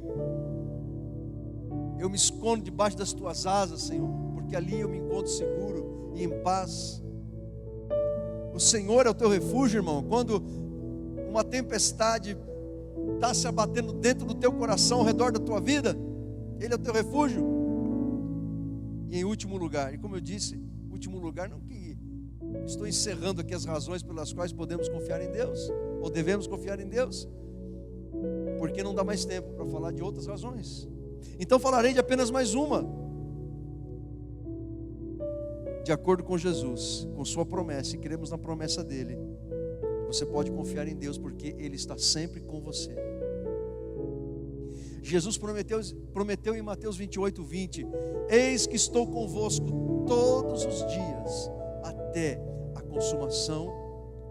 eu me escondo debaixo das tuas asas, Senhor, porque ali eu me encontro seguro e em paz. O Senhor é o teu refúgio, irmão. Quando uma tempestade está se abatendo dentro do teu coração, ao redor da tua vida, Ele é o teu refúgio. E em último lugar, e como eu disse, último lugar, não que estou encerrando aqui as razões pelas quais podemos confiar em Deus, ou devemos confiar em Deus, porque não dá mais tempo para falar de outras razões. Então falarei de apenas mais uma. De acordo com Jesus, com sua promessa, e cremos na promessa dele, você pode confiar em Deus, porque Ele está sempre com você. Jesus prometeu em Mateus 28:20: eis que estou convosco todos os dias, até a consumação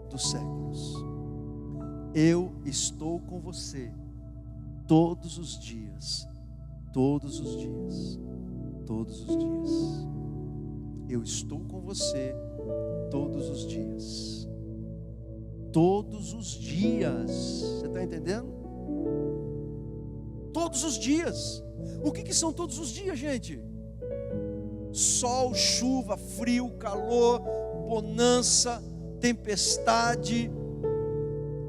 dos séculos. Eu estou com você todos os dias, todos os dias, todos os dias. Eu estou com você todos os dias. Todos os dias. Você está entendendo? Todos os dias. O que são todos os dias, gente? Sol, chuva, frio, calor, bonança, tempestade,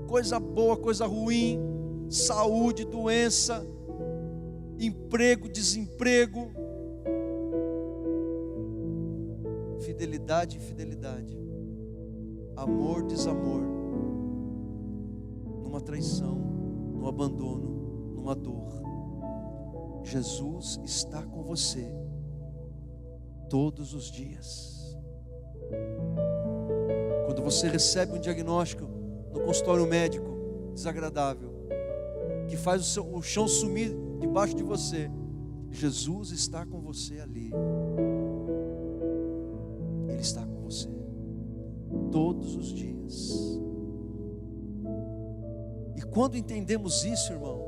coisa boa, coisa ruim, saúde, doença, emprego, desemprego, fidelidade, infidelidade, amor, desamor, numa traição, no abandono, numa dor. Jesus está com você todos os dias. Quando você recebe um diagnóstico no consultório médico desagradável, que faz o chão sumir debaixo de você, Jesus está com você ali. Ele está com você todos os dias. E quando entendemos isso, irmão,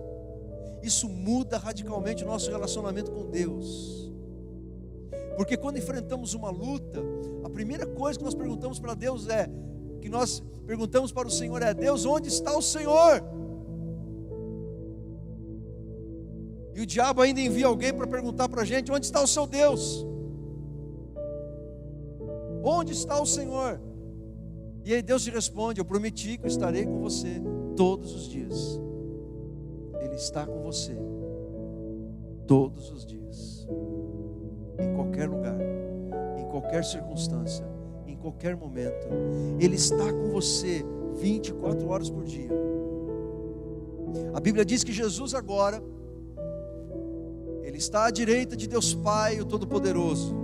isso muda radicalmente o nosso relacionamento com Deus. Porque quando enfrentamos uma luta, a primeira coisa que nós perguntamos para Deus perguntamos para o Senhor é: Deus, onde está o Senhor? E o diabo ainda envia alguém para perguntar para a gente: onde está o seu Deus? Onde está o Senhor? E aí Deus te responde: eu prometi que eu estarei com você todos os dias. Ele está com você todos os dias, em qualquer lugar, em qualquer circunstância, em qualquer momento. Ele está com você 24 horas por dia. A Bíblia diz que Jesus agora, Ele está à direita de Deus Pai, o Todo-Poderoso.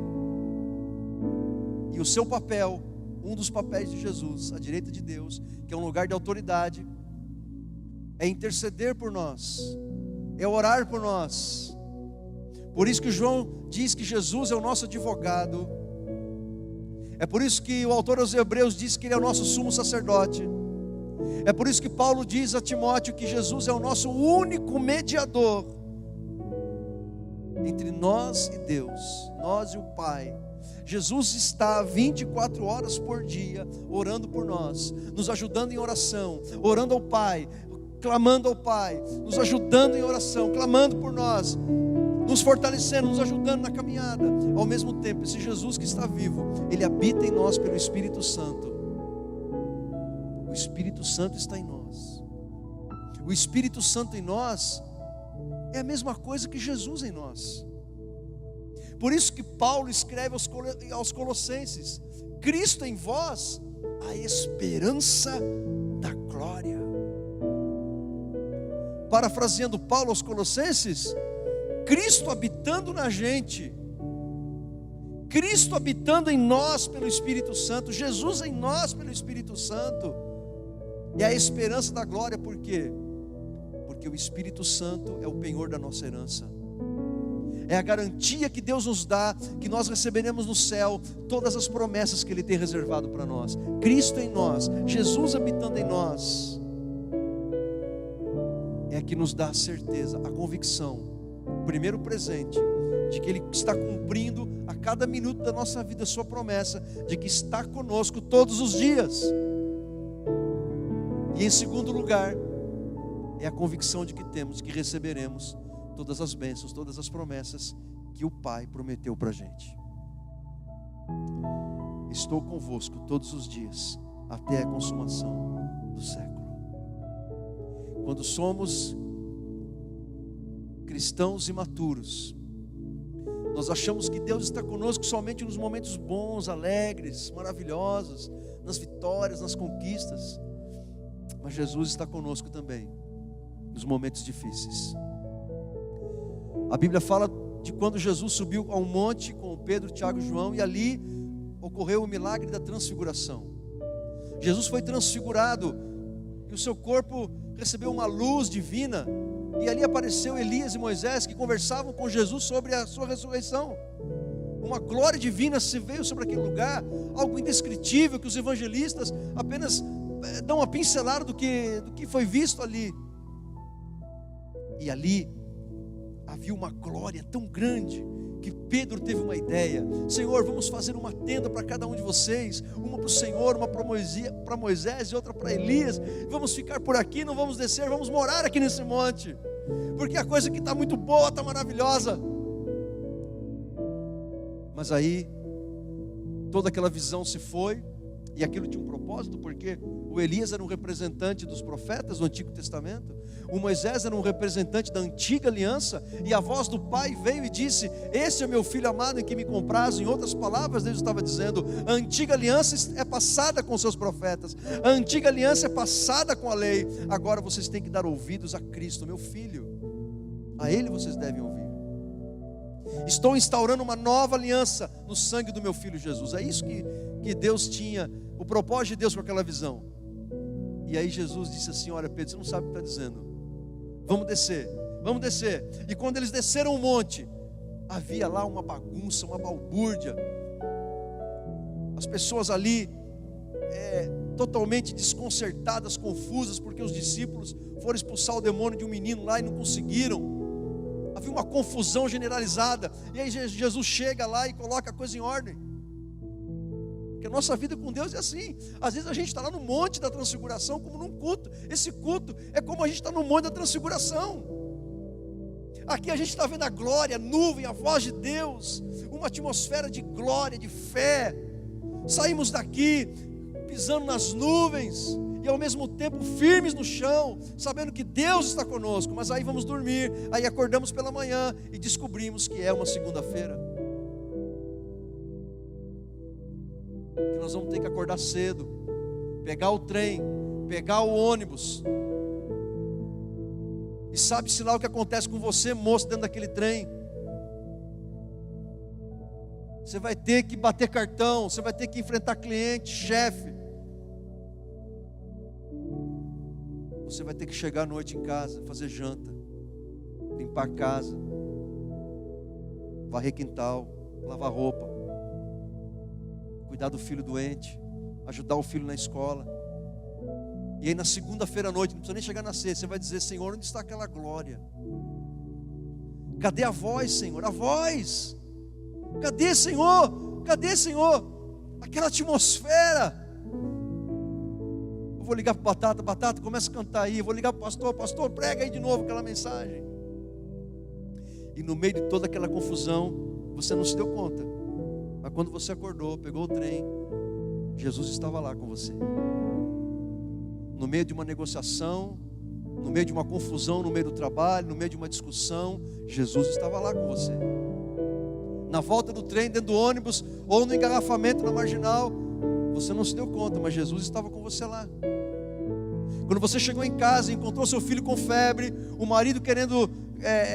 E o seu papel, um dos papéis de Jesus, à direita de Deus, que é um lugar de autoridade, é interceder por nós, é orar por nós. Por isso que João diz que Jesus é o nosso advogado. É por isso que o autor aos Hebreus diz que Ele é o nosso sumo sacerdote. É por isso que Paulo diz a Timóteo que Jesus é o nosso único mediador entre nós e Deus, nós e o Pai. Jesus está 24 horas por dia orando por nós, nos ajudando em oração, orando ao Pai, clamando ao Pai, nos ajudando em oração, clamando por nós, nos fortalecendo, nos ajudando na caminhada. Ao mesmo tempo, esse Jesus que está vivo, Ele habita em nós pelo Espírito Santo. O Espírito Santo está em nós. O Espírito Santo em nós é a mesma coisa que Jesus em nós. Por isso que Paulo escreve aos Colossenses: Cristo em vós, a esperança da glória. Parafraseando Paulo aos Colossenses, Cristo habitando na gente, Cristo habitando em nós pelo Espírito Santo, Jesus em nós pelo Espírito Santo, é a esperança da glória. Por quê? Porque o Espírito Santo é o penhor da nossa herança, é a garantia que Deus nos dá, que nós receberemos no céu todas as promessas que Ele tem reservado para nós. Cristo em nós, Jesus habitando em nós, é que nos dá a certeza, a convicção, o primeiro presente, de que Ele está cumprindo a cada minuto da nossa vida a sua promessa, de que está conosco todos os dias. E em segundo lugar, é a convicção de que temos, que receberemos todas as bênçãos, todas as promessas que o Pai prometeu para a gente. Estou convosco todos os dias, até a consumação do século. Quando somos cristãos imaturos, nós achamos que Deus está conosco somente nos momentos bons, alegres, maravilhosos, nas vitórias, nas conquistas. Mas Jesus está conosco também nos momentos difíceis. A Bíblia fala de quando Jesus subiu a um monte com Pedro, Tiago e João, e ali ocorreu o milagre da transfiguração. Jesus foi transfigurado e o seu corpo recebeu uma luz divina, e ali apareceu Elias e Moisés, que conversavam com Jesus sobre a sua ressurreição. Uma glória divina se veio sobre aquele lugar, algo indescritível, que os evangelistas apenas dão uma pincelada do que foi visto ali. E ali havia uma glória tão grande que Pedro teve uma ideia: Senhor, vamos fazer uma tenda para cada um de vocês, uma para o Senhor, uma para Moisés e outra para Elias. Vamos ficar por aqui, não vamos descer, vamos morar aqui nesse monte, porque a coisa que está muito boa, está maravilhosa. Mas aí toda aquela visão se foi, e aquilo tinha um propósito, porque o Elias era um representante dos profetas do Antigo Testamento, o Moisés era um representante da antiga aliança, e a voz do Pai veio e disse: esse é meu filho amado em que me comprazo. Em outras palavras, Deus estava dizendo: a antiga aliança é passada com seus profetas, a antiga aliança é passada com a lei, agora vocês têm que dar ouvidos a Cristo, meu filho, a Ele vocês devem ouvir. Estou instaurando uma nova aliança no sangue do meu filho Jesus. É isso que Deus tinha, o propósito de Deus com aquela visão. E aí Jesus disse assim: olha, Pedro, você não sabe o que está dizendo, vamos descer, vamos descer. E quando eles desceram o monte, havia lá uma bagunça, uma balbúrdia, as pessoas ali totalmente desconcertadas, confusas, porque os discípulos foram expulsar o demônio de um menino lá e não conseguiram. Havia uma confusão generalizada, e aí Jesus chega lá e coloca a coisa em ordem. Porque a nossa vida com Deus é assim. Às vezes a gente está lá no monte da transfiguração, como num culto. Esse culto é como a gente está no monte da transfiguração. Aqui a gente está vendo a glória, a nuvem, a voz de Deus, uma atmosfera de glória, de fé. Saímos daqui pisando nas nuvens e ao mesmo tempo firmes no chão, sabendo que Deus está conosco. Mas aí vamos dormir, aí acordamos pela manhã e descobrimos que é uma segunda-feira, que nós vamos ter que acordar cedo, pegar o trem, pegar o ônibus. E sabe-se lá o que acontece com você, moço, dentro daquele trem. Você vai ter que bater cartão, você vai ter que enfrentar cliente, chefe. Você vai ter que chegar à noite em casa, fazer janta, limpar a casa, varrer quintal, lavar roupa, cuidar do filho doente, ajudar o filho na escola. E aí na segunda-feira à noite, não precisa nem chegar na sexta, você vai dizer: Senhor, onde está aquela glória? Cadê a voz, Senhor? A voz? Cadê, Senhor? Cadê, Senhor? Aquela atmosfera. Eu vou ligar para Batata, começa a cantar aí. Eu vou ligar para o pastor, prega aí de novo aquela mensagem. E no meio de toda aquela confusão, você não se deu conta, mas quando você acordou, pegou o trem, Jesus estava lá com você. No meio de uma negociação, no meio de uma confusão, no meio do trabalho, no meio de uma discussão, Jesus estava lá com você. Na volta do trem, dentro do ônibus, ou no engarrafamento na marginal, você não se deu conta, mas Jesus estava com você lá. Quando você chegou em casa e encontrou seu filho com febre, o marido querendo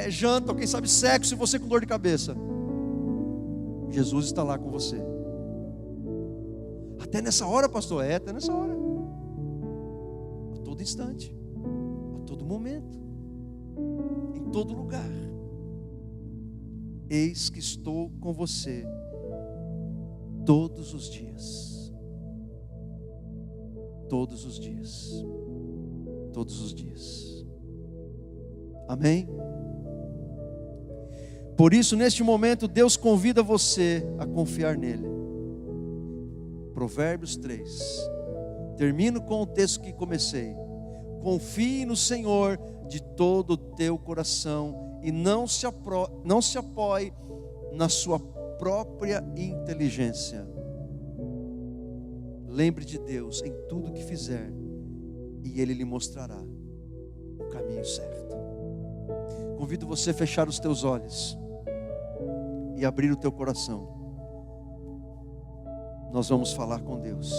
janta, ou quem sabe sexo, e você com dor de cabeça, Jesus está lá com você. Até nessa hora, pastor? Até nessa hora. A todo instante, a todo momento, em todo lugar. Eis que estou com você todos os dias. Todos os dias. Todos os dias. Amém? Por isso, neste momento, Deus convida você a confiar nele. Provérbios 3. Termino com o texto que comecei. Confie no Senhor de todo o teu coração e não se apoie na sua própria inteligência. Lembre de Deus em tudo que fizer e Ele lhe mostrará o caminho certo. Convido você a fechar os teus olhos e abrir o teu coração. Nós vamos falar com Deus.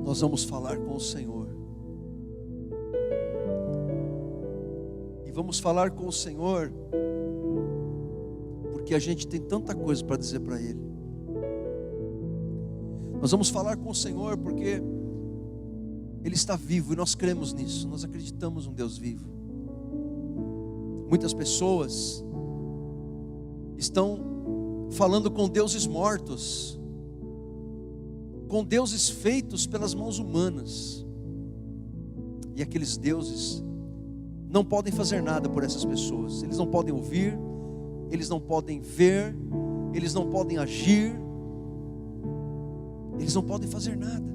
Nós vamos falar com o Senhor. E vamos falar com o Senhor porque a gente tem tanta coisa para dizer para Ele. Nós vamos falar com o Senhor porque Ele está vivo e nós cremos nisso. Nós acreditamos num Deus vivo. Muitas pessoas estão falando com deuses mortos, com deuses feitos pelas mãos humanas. E aqueles deuses não podem fazer nada por essas pessoas. Eles não podem ouvir, eles não podem ver, eles não podem agir, eles não podem fazer nada.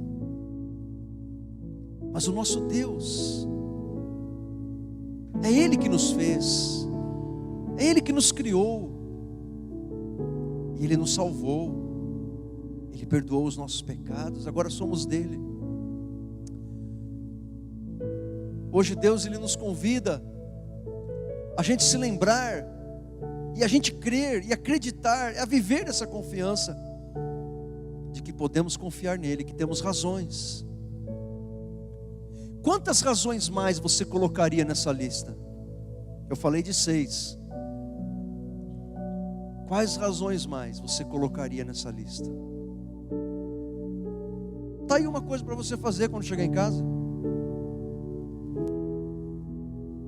Mas o nosso Deus, é Ele que nos fez, é Ele que nos criou, e Ele nos salvou, Ele perdoou os nossos pecados, agora somos dele. Hoje Deus Ele nos convida a gente se lembrar, e a gente crer, e acreditar, a viver essa confiança, de que podemos confiar nele, que temos razões. Quantas razões mais você colocaria nessa lista? Eu falei de 6. Quais razões mais você colocaria nessa lista? Está aí uma coisa para você fazer quando chegar em casa.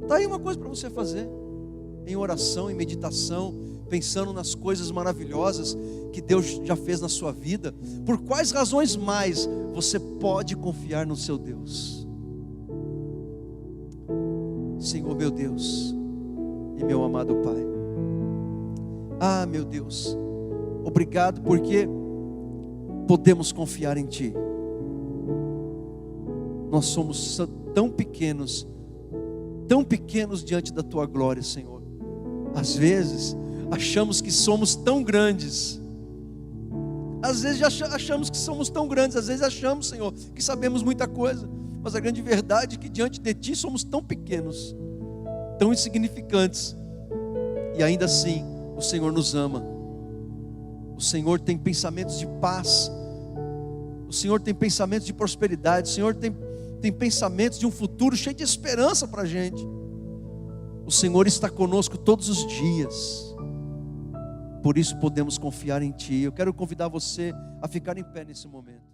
Está aí uma coisa para você fazer, em oração, em meditação, pensando nas coisas maravilhosas que Deus já fez na sua vida. Por quais razões mais você pode confiar no seu Deus? Senhor meu Deus e meu amado Pai, ah meu Deus, obrigado porque podemos confiar em Ti. Nós somos tão pequenos diante da Tua glória, Senhor. Às vezes achamos que somos tão grandes, às vezes achamos que somos tão grandes, às vezes achamos, Senhor, que sabemos muita coisa, mas a grande verdade é que diante de Ti somos tão pequenos, tão insignificantes, e ainda assim o Senhor nos ama. O Senhor tem pensamentos de paz, o Senhor tem pensamentos de prosperidade, o Senhor tem pensamentos de um futuro cheio de esperança para a gente. O Senhor está conosco todos os dias, por isso podemos confiar em Ti. Eu quero convidar você a ficar em pé nesse momento.